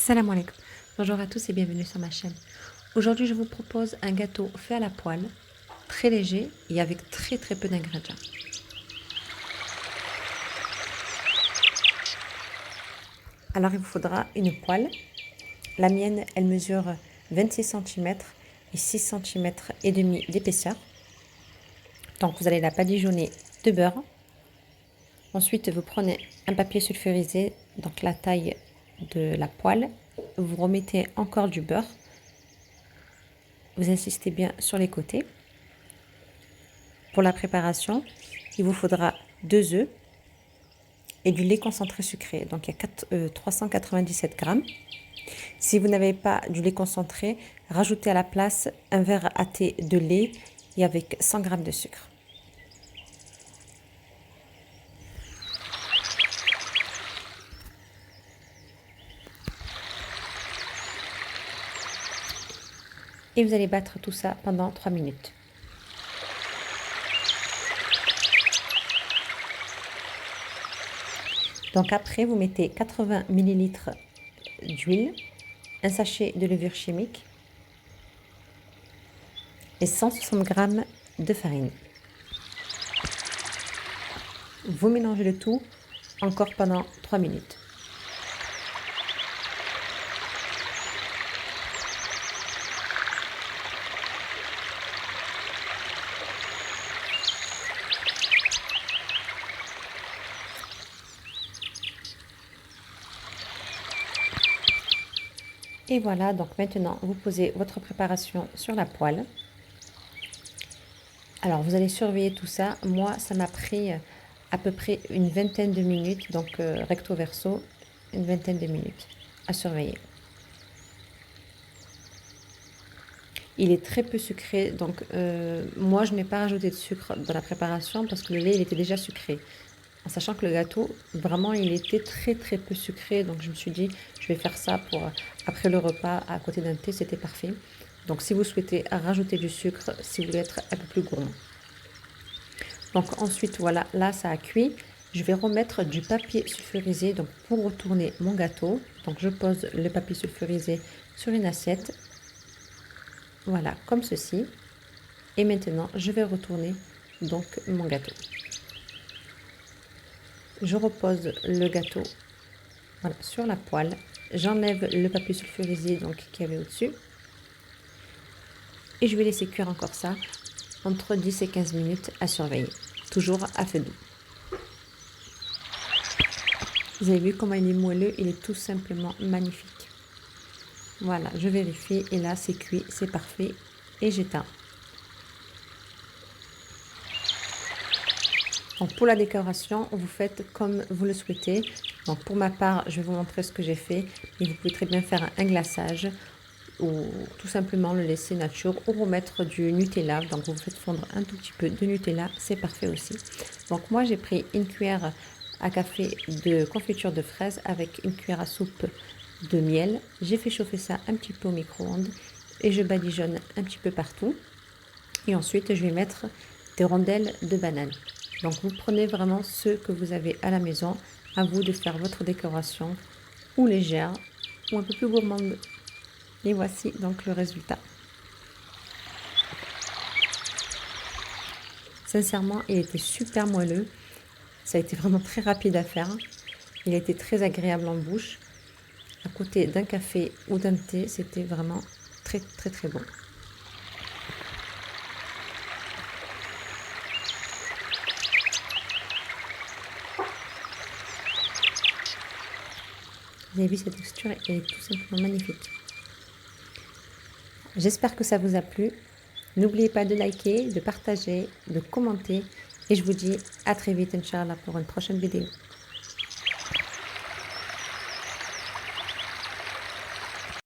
Salam alaikum. Bonjour à tous et bienvenue sur ma chaîne. Aujourd'hui, je vous propose un gâteau fait à la poêle, très léger et avec très peu d'ingrédients. Alors, il vous faudra une poêle. La mienne, elle mesure 26 cm et 6 cm et demi d'épaisseur. Donc, vous allez la badigeonner de beurre. Ensuite, vous prenez un papier sulfurisé, donc la taille de la poêle. Vous remettez encore du beurre. Vous insistez bien sur les côtés. Pour la préparation, il vous faudra 2 œufs et du lait concentré sucré. Donc il y a 397 grammes. Si vous n'avez pas du lait concentré, rajoutez à la place un verre à thé de lait et avec 100 grammes de sucre. Et vous allez battre tout ça pendant 3 minutes. Donc après, vous mettez 80 ml d'huile, un sachet de levure chimique et 160 g de farine. Vous mélangez le tout encore pendant 3 minutes. Et voilà, donc maintenant, vous posez votre préparation sur la poêle. Alors, vous allez surveiller tout ça. Moi, ça m'a pris à peu près une vingtaine de minutes, donc recto verso, une vingtaine de minutes à surveiller. Il est très peu sucré, donc moi, je n'ai pas rajouté de sucre dans la préparation parce que le lait, il était déjà sucré. En sachant que le gâteau, vraiment, il était très peu sucré. Donc, je me suis dit, je vais faire ça pour après le repas, à côté d'un thé, c'était parfait. Donc, si vous souhaitez rajouter du sucre, si vous voulez être un peu plus gourmand. Donc, ensuite, voilà, là, ça a cuit. Je vais remettre du papier sulfurisé donc pour retourner mon gâteau. Donc, je pose le papier sulfurisé sur une assiette. Voilà, comme ceci. Et maintenant, je vais retourner donc mon gâteau. Je repose le gâteau voilà, sur la poêle. J'enlève le papier sulfurisé donc qu'il y avait au-dessus. Et je vais laisser cuire encore ça entre 10 et 15 minutes à surveiller. Toujours à feu doux. Vous avez vu comment il est moelleux, il est tout simplement magnifique. Voilà, je vérifie et là c'est cuit, c'est parfait et j'éteins. Donc pour la décoration, vous faites comme vous le souhaitez. Donc pour ma part, je vais vous montrer ce que j'ai fait. Et vous pouvez très bien faire un glaçage ou tout simplement le laisser nature ou remettre du Nutella. Donc vous faites fondre un tout petit peu de Nutella, c'est parfait aussi. Donc moi j'ai pris une cuillère à café de confiture de fraises avec une cuillère à soupe de miel. J'ai fait chauffer ça un petit peu au micro-ondes et je badigeonne un petit peu partout. Et ensuite je vais mettre des rondelles de banane. Donc vous prenez vraiment ceux que vous avez à la maison. À vous de faire votre décoration ou légère ou un peu plus gourmande. Et voici donc le résultat. Sincèrement, il était super moelleux. Ça a été vraiment très rapide à faire. Il a été très agréable en bouche. À côté d'un café ou d'un thé, c'était vraiment très bon. Vous avez vu cette texture, elle est tout simplement magnifique. J'espère que ça vous a plu. N'oubliez pas de liker, de partager, de commenter. Et je vous dis à très vite, Inch'Allah, pour une prochaine vidéo.